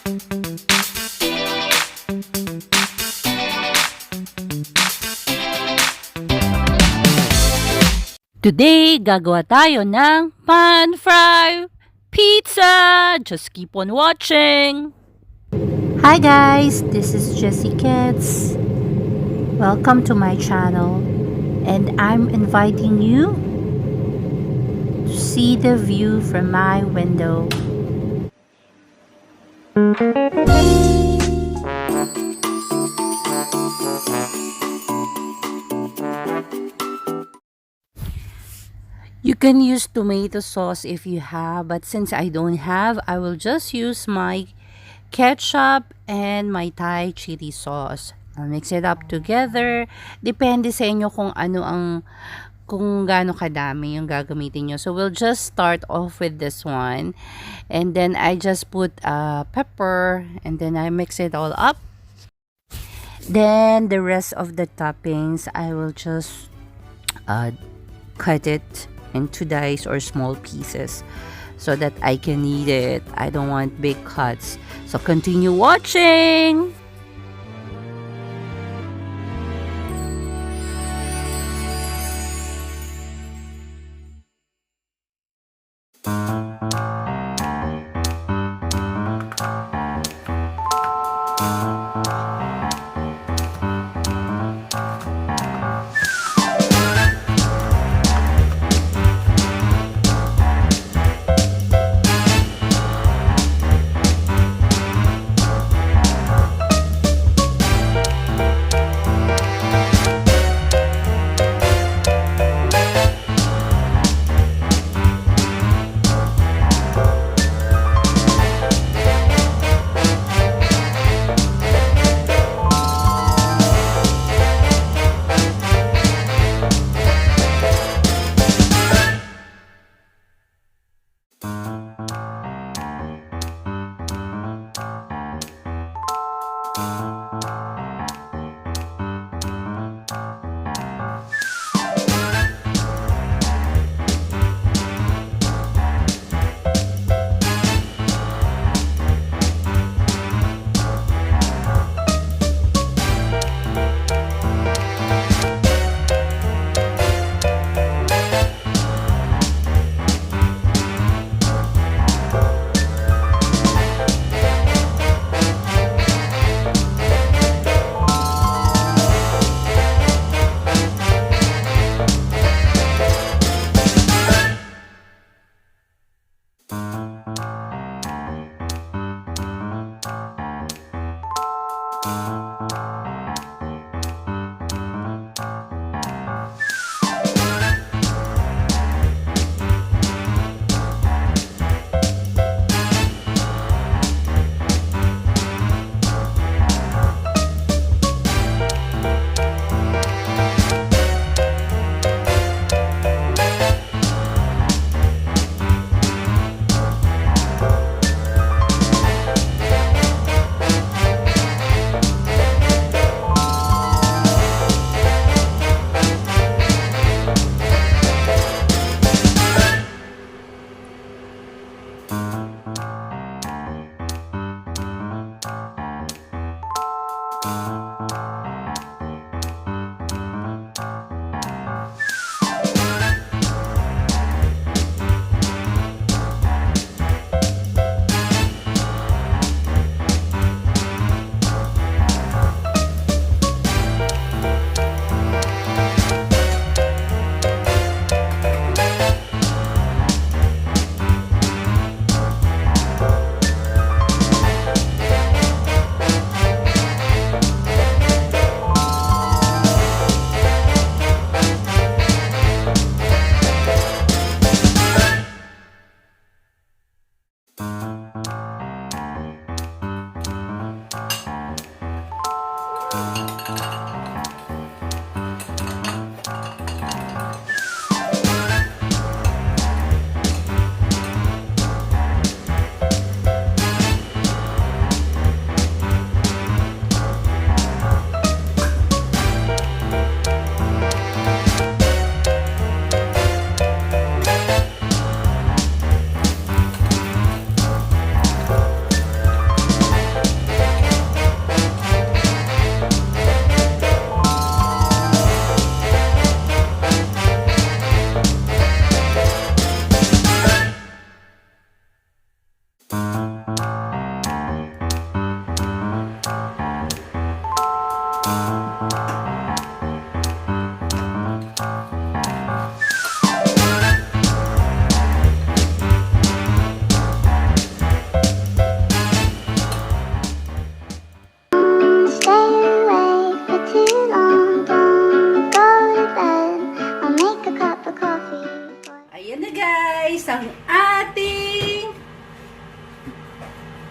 Today, gagawa tayo ng pan-fry pizza! Just keep on watching! Hi guys, this is Jessie Kids. Welcome to my channel, and I'm inviting you to see the view from my window. You can use tomato sauce if you have, but since I don't have, I will just use my ketchup and my Thai chili sauce. I'll mix it up together. Depende sa inyo kung gaano kadami yung gagamitin nyo. So, we'll just start off with this one. And then, I just put pepper. And then, I mix it all up. Then, the rest of the toppings, I will just cut it into dice or small pieces so that I can eat it. I don't want big cuts. So, continue watching!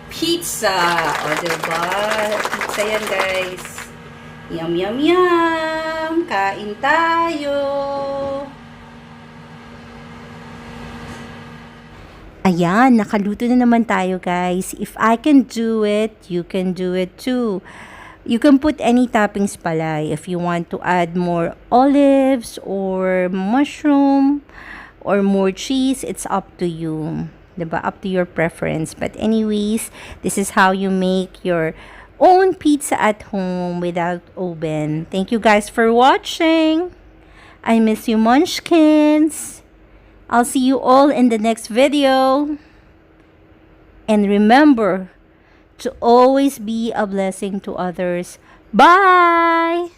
pizza. O, diba? Pizza yan, guys. Yum, yum, yum. Kain tayo. Ayan, nakaluto na naman tayo guys. If I can do it, you can do it too. You can put any toppings pala. If you want to add more olives or mushroom or more cheese, it's up to you. Diba? Up to your preference. But anyways, this is how you make your own pizza at home without oven. Thank you guys for watching. I miss you, munchkins. I'll see you all in the next video. And remember to always be a blessing to others. Bye!